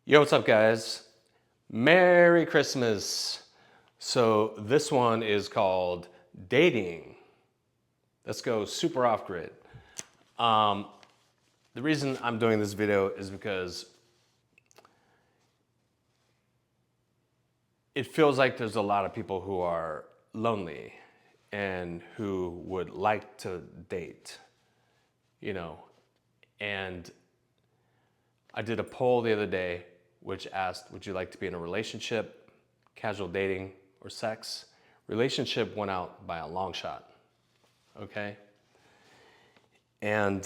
Yo, what's up, guys? Merry Christmas. So, this one is called Dating. Let's go super off grid. Um, the reason I'm doing this video is because it feels like there's a lot of people who are lonely and who would like to date, you know. And I did a poll the other day which asked, would you like to be in a relationship, casual dating, or sex? Relationship went out by a long shot, okay? And,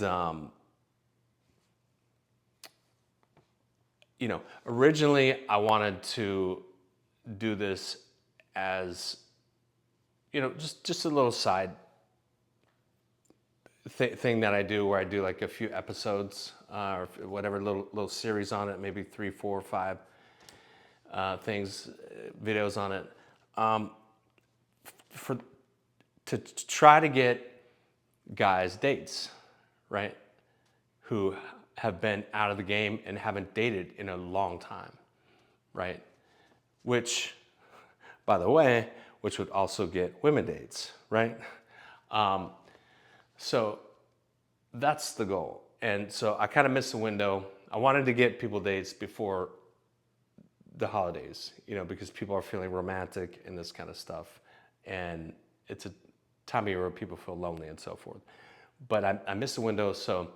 originally I wanted to do this as, just a little side thing that I do where I do like a few episodes or whatever little series on it, maybe 3, 4, 5 videos on it, for to try to get guys dates, right? Who have been out of the game and haven't dated in a long time, right? Which, by the way, which would also get women dates, right? So that's the goal. And so I kind of missed the window. I wanted to get people dates before the holidays, because people are feeling romantic and this kind of stuff. And it's a time of year where people feel lonely and so forth. But I missed the window, so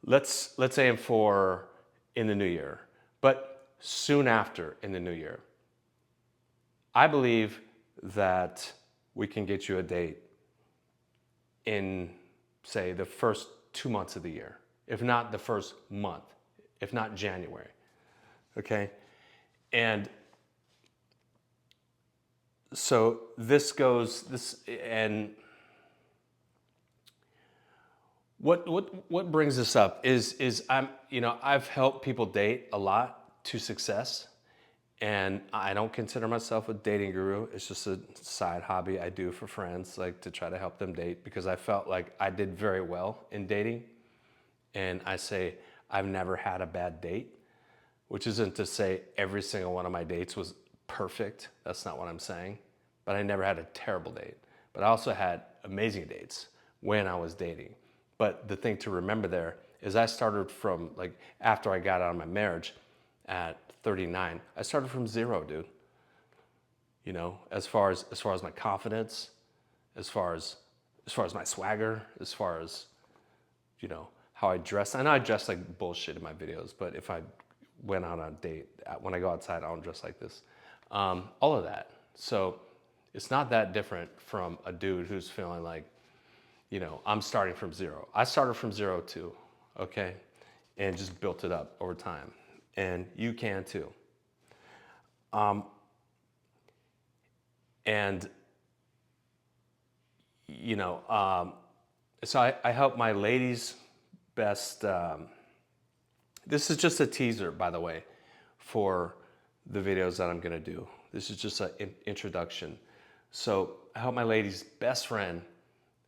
let's aim for in the new year. But soon after in the new year, I believe that we can get you a date in, say, the first 2 months of the year, if not the first month, if not January, okay? And so and what brings this up is I've helped people date a lot to success, and I don't consider myself a dating guru. It's just a side hobby I do for friends, like to try to help them date, because I felt like I did very well in dating. And I say I've never had a bad date, which isn't to say every single one of my dates was perfect. That's not what I'm saying. But I never had a terrible date. But I also had amazing dates when I was dating. But the thing to remember there is I started from, like, after I got out of my marriage at 39, I started from zero, dude. As far as my confidence, as far as my swagger, as far as, how I dress. I know I dress like bullshit in my videos, but if I went out on a date, when I go outside, I don't dress like this. All of that. So it's not that different from a dude who's feeling like, I'm starting from zero. I started from zero too, okay? And just built it up over time. And you can too. And, so I help my ladies best. This is just a teaser, by the way, for the videos that I'm gonna do. This is just an introduction. So I help my lady's best friend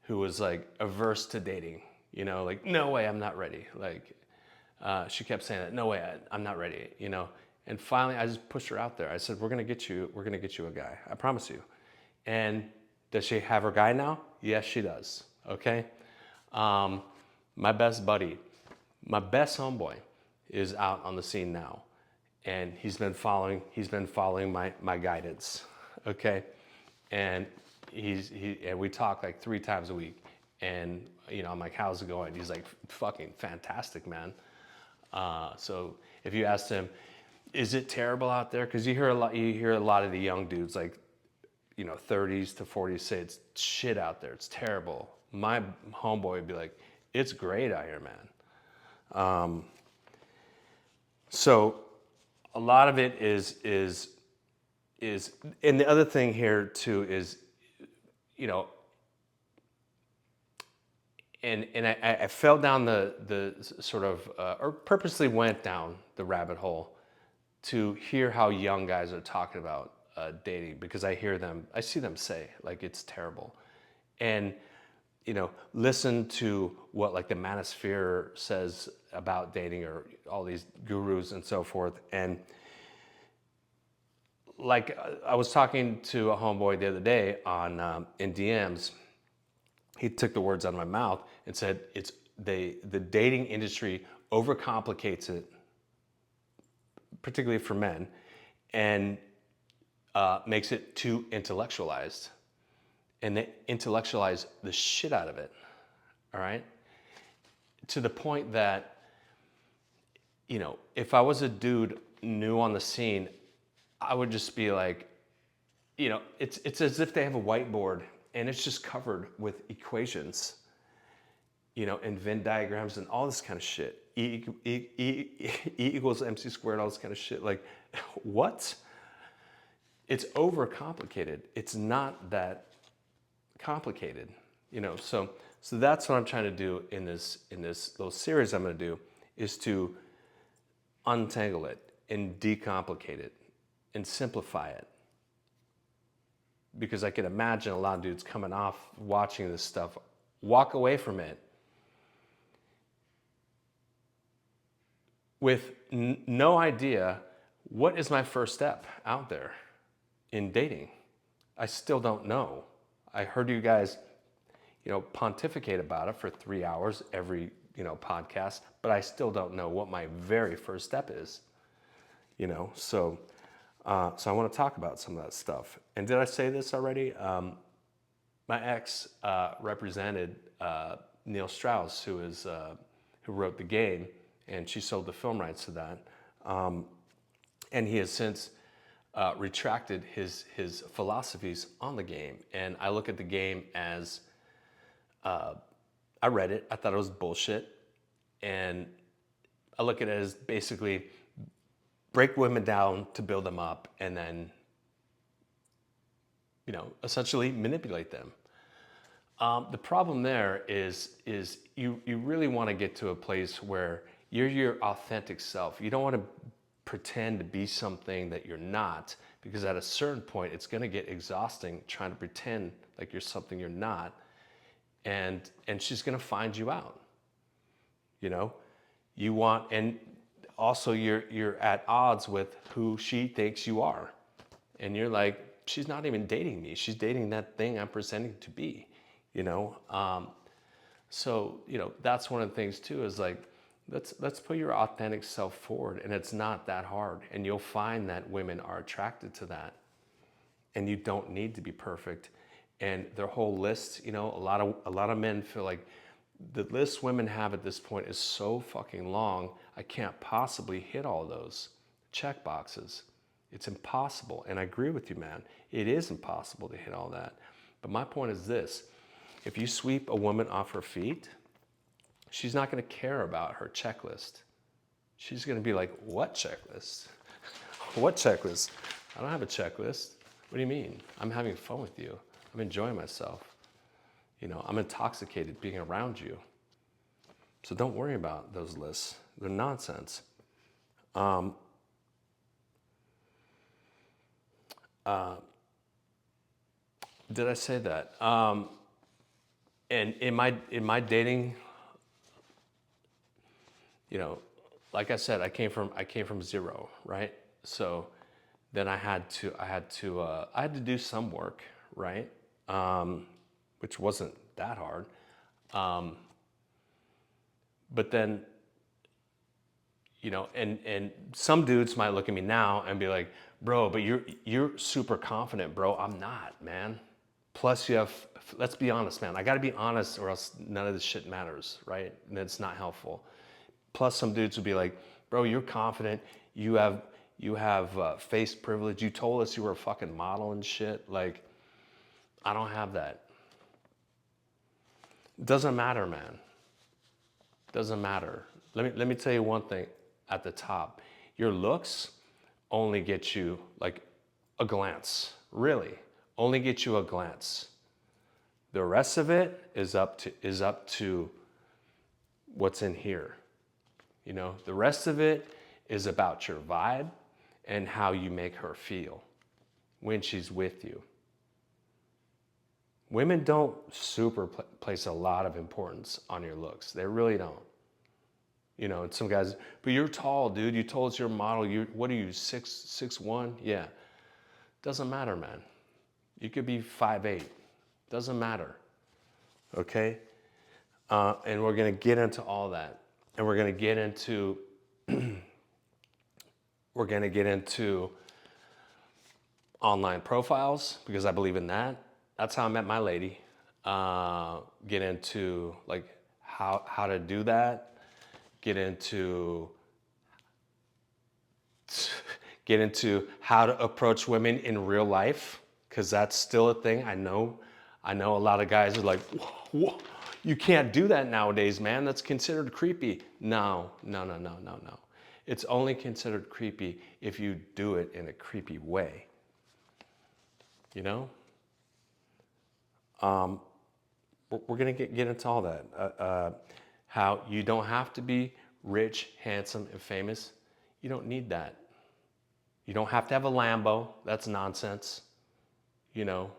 who was like averse to dating, like, no way, I'm not ready. Like, she kept saying that, no way, I'm not ready, And finally, I just pushed her out there. I said, we're gonna get you a guy, I promise you. And does she have her guy now? Yes, she does, okay? My best buddy, my best homeboy is out on the scene now. And he's been following my guidance, okay? And and we talk like 3 times a week. And, I'm like, how's it going? He's like, fucking fantastic, man. So if you asked him, is it terrible out there? Because you hear a lot of the young dudes, like, 30s to 40s say it's shit out there. It's terrible. My homeboy would be like, it's great out here, man. So a lot of it is, and the other thing here too is, and I fell down the sort of, or purposely went down the rabbit hole to hear how young guys are talking about dating, because I see them say like it's terrible, and listen to what like the Manosphere says about dating, or all these gurus and so forth. And like I was talking to a homeboy the other day on in DMs. He took the words out of my mouth and said the dating industry overcomplicates it, particularly for men, and makes it too intellectualized, and they intellectualize the shit out of it. All right, to the point that, you know, if I was a dude new on the scene, I would just be like, you know, it's as if they have a whiteboard and it's just covered with equations, you know, and Venn diagrams and all this kind of shit. E equals MC squared, all this kind of shit. Like, what? It's overcomplicated. It's not that complicated, you know. So that's what I'm trying to do in this little series I'm going to do, is to untangle it and decomplicate it and simplify it. Because I can imagine a lot of dudes coming off watching this stuff, walk away from it with no idea, what is my first step out there in dating? I still don't know. I heard you guys, you know, pontificate about it for 3 hours every, you know, podcast, but I still don't know what my very first step is, you know. So I want to talk about some of that stuff. And did I say this already? My ex represented Neil Strauss, who wrote The Game, and she sold the film rights to that. And he has since retracted his philosophies on The Game. And I look at The Game as, I read it, I thought it was bullshit. And I look at it as basically break women down to build them up, and then, you know, essentially manipulate them. The problem there is you really want to get to a place where you're your authentic self. You don't want to pretend to be something that you're not, because at a certain point it's going to get exhausting trying to pretend like you're something you're not, and she's going to find you out. You know, you want, and also you're at odds with who she thinks you are, and you're like, she's not even dating me, she's dating that thing I'm presenting to be, you know. So, you know, that's one of the things too, is like, let's put your authentic self forward, and it's not that hard, and you'll find that women are attracted to that, and you don't need to be perfect. And their whole list, you know, a lot of men feel like the list women have at this point is so fucking long, I can't possibly hit all those check boxes. It's impossible. And I agree with you, man. It is impossible to hit all that. But my point is this: if you sweep a woman off her feet, she's not going to care about her checklist. She's going to be like, what checklist? What checklist? I don't have a checklist. What do you mean? I'm having fun with you. I'm enjoying myself. You know, I'm intoxicated being around you. So don't worry about those lists. They're nonsense. Did I say that? And in my dating, you know, like I said, I came from zero, right? So then I had to do some work, right? Which wasn't that hard. But then, you know, and some dudes might look at me now and be like, bro, but you're super confident, bro. I'm not, man. Plus let's be honest, man. I gotta be honest, or else none of this shit matters, right? And it's not helpful. Plus some dudes would be like, bro, you're confident. You have face privilege. You told us you were a fucking model and shit. Like, I don't have that. Doesn't matter, man. Doesn't matter. Let me tell you one thing at the top. Your looks only get you like a glance. Really, only get you a glance. The rest of it is up to what's in here. You know, the rest of it is about your vibe and how you make her feel when she's with you. Women don't place a lot of importance on your looks. They really don't. You know, and some guys, but you're tall, dude. You told us you're a model. What are you, 6'1"? Yeah. Doesn't matter, man. You could be 5'8". Doesn't matter. Okay? And we're gonna get into all that. And we're gonna get into online profiles because I believe in that. That's how I met my lady. Get into like how to do that. Get into how to approach women in real life because that's still a thing. I know a lot of guys are like, whoa, you can't do that nowadays, man. That's considered creepy. No. It's only considered creepy if you do it in a creepy way. You know? We're gonna get into all that. How you don't have to be rich, handsome, and famous. You don't need that. You don't have to have a Lambo. That's nonsense. You know,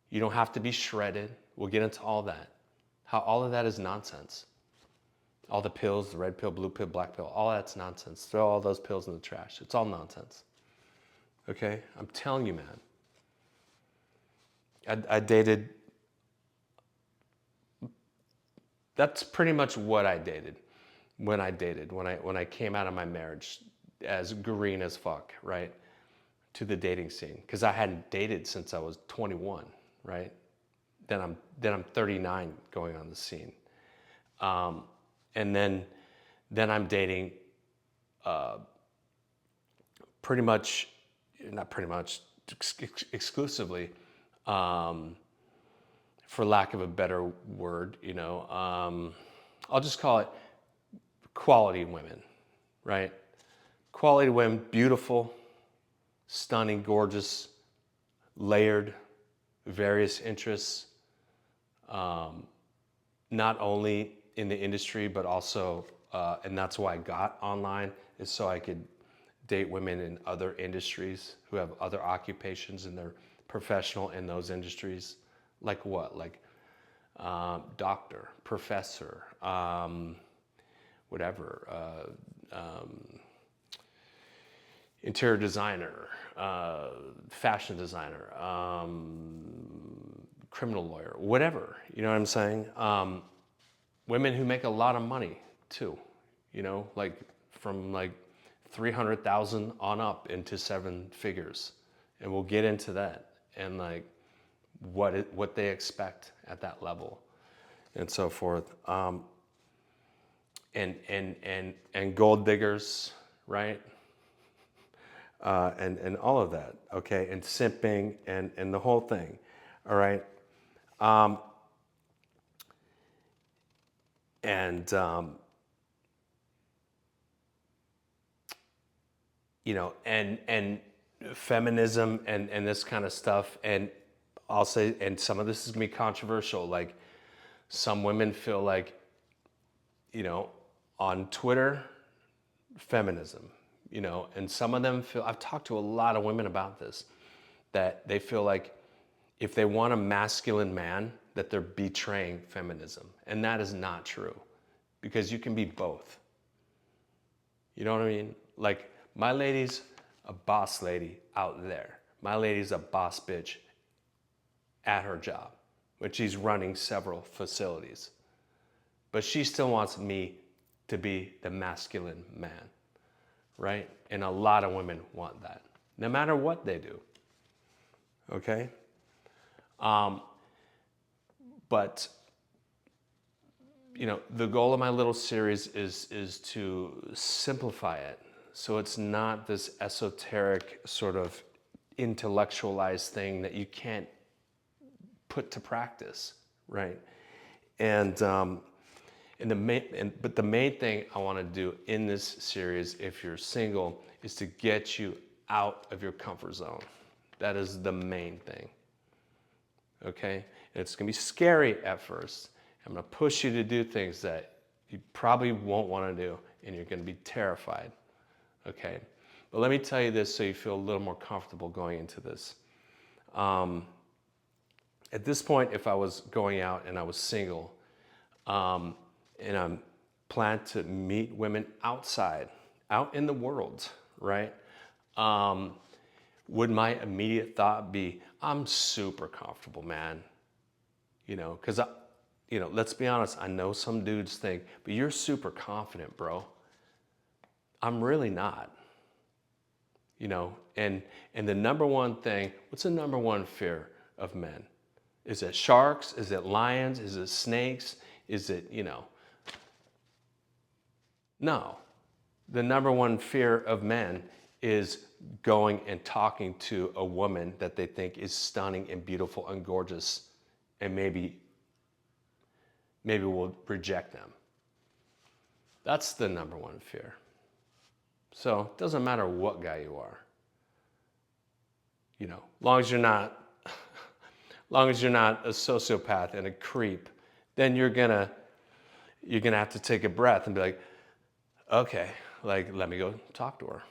you don't have to be shredded. We'll get into all that. How all of that is nonsense. All the pills, the red pill, blue pill, black pill, all that's nonsense. Throw all those pills in the trash. It's all nonsense. Okay? I'm telling you, man. I dated, that's pretty much what I dated when I came out of my marriage as green as fuck, right? To the dating scene. Because I hadn't dated since I was 21, right? Then I'm 39 going on the scene. And then I'm dating exclusively, for lack of a better word, you know, I'll just call it quality women, right? Quality women, beautiful, stunning, gorgeous, layered, various interests, not only in the industry, but also, and that's why I got online, is so I could date women in other industries who have other occupations and they're professional in those industries. Like what? Like doctor, professor, whatever, interior designer, fashion designer, criminal lawyer, whatever, you know what I'm saying? Women who make a lot of money too, you know, like from like 300,000 on up into 7 figures. And we'll get into that and like what they expect at that level and so forth. And gold diggers, right? And all of that, okay? And simping and the whole thing, all right? You know, and feminism and this kind of stuff. And I'll say, and some of this is gonna be controversial. Like some women feel like, you know, on Twitter, feminism, you know, and some of them feel, I've talked to a lot of women about this, that they feel like if they want a masculine man, that they're betraying feminism. And that is not true because you can be both. You know what I mean? Like my lady's a boss lady out there. My lady's a boss bitch at her job, but she's running several facilities. But she still wants me to be the masculine man, right? And a lot of women want that, no matter what they do, okay? But, you know, the goal of my little series is to simplify it so it's not this esoteric sort of intellectualized thing that you can't put to practice, right? But the main thing I want to do in this series, if you're single, is to get you out of your comfort zone. That is the main thing. Okay? And it's gonna be scary at first. I'm gonna push you to do things that you probably won't want to do, and you're gonna be terrified. Okay? But let me tell you this so you feel a little more comfortable going into this. At this point, if I was going out and I was single, and plan to meet women outside, out in the world, right? Would my immediate thought be, I'm super comfortable, man. Because let's be honest, I know some dudes think, but you're super confident, bro. I'm really not. And the number one thing, what's the number one fear of men? Is it sharks? Is it lions? Is it snakes? Is it, No. The number one fear of men is going and talking to a woman that they think is stunning and beautiful and gorgeous, and maybe will reject them. That's the number one fear. So it doesn't matter what guy you are. Long as you're not a sociopath and a creep, then you're gonna have to take a breath and be like, okay, like, let me go talk to her,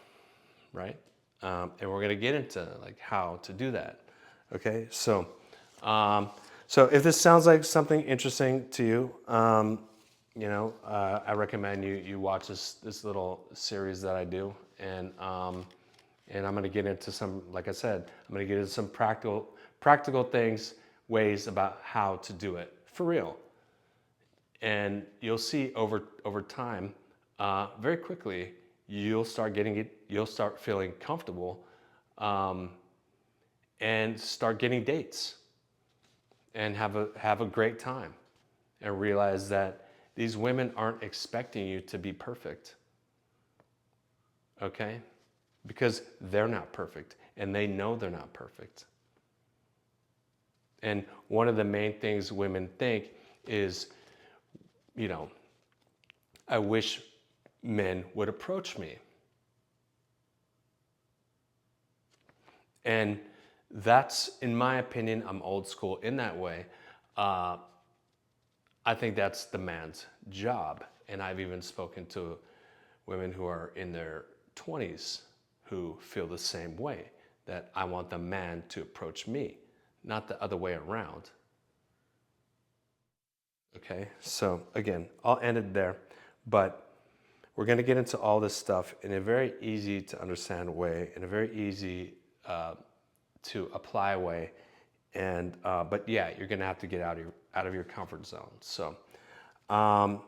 right? And we're gonna get into like how to do that. Okay, so if this sounds like something interesting to you, I recommend you watch this little series that I do, and I'm gonna get into some, like I said, I'm gonna get into some practical things, ways about how to do it for real, and you'll see over time. Very quickly, you'll start feeling comfortable, and start getting dates, and have a great time, and realize that these women aren't expecting you to be perfect, okay? Because they're not perfect, and they know they're not perfect. And one of the main things women think is, I wish men would approach me. And that's, in my opinion, I'm old school in that way. I think that's the man's job. And I've even spoken to women who are in their 20s who feel the same way, that I want the man to approach me, not the other way around. Okay, so again, I'll end it there, but we're going to get into all this stuff in a very easy to understand way, in a very easy to apply way, but yeah, you're going to have to get out of your comfort zone. So, and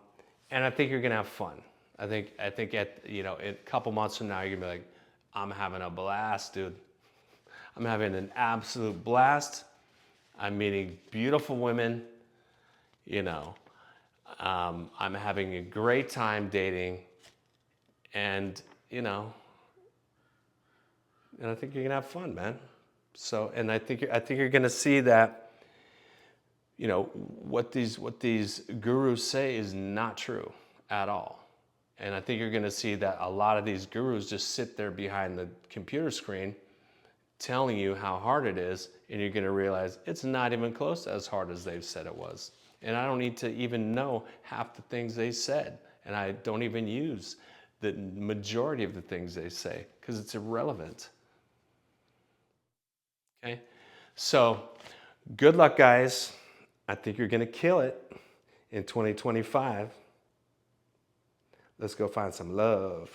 I think you're going to have fun. I think at a couple months from now, you're going to be like, I'm having a blast, dude. I'm having an absolute blast. I'm meeting beautiful women. I'm having a great time dating, and I think you're gonna have fun, man. So, and I think you're gonna see that, what these gurus say is not true at all. And I think you're gonna see that a lot of these gurus just sit there behind the computer screen telling you how hard it is, and you're gonna realize it's not even close to as hard as they've said it was. And I don't need to even know half the things they said, and I don't even use the majority of the things they say because it's irrelevant. Okay, so good luck, guys. I think you're gonna kill it in 2025. Let's go find some love.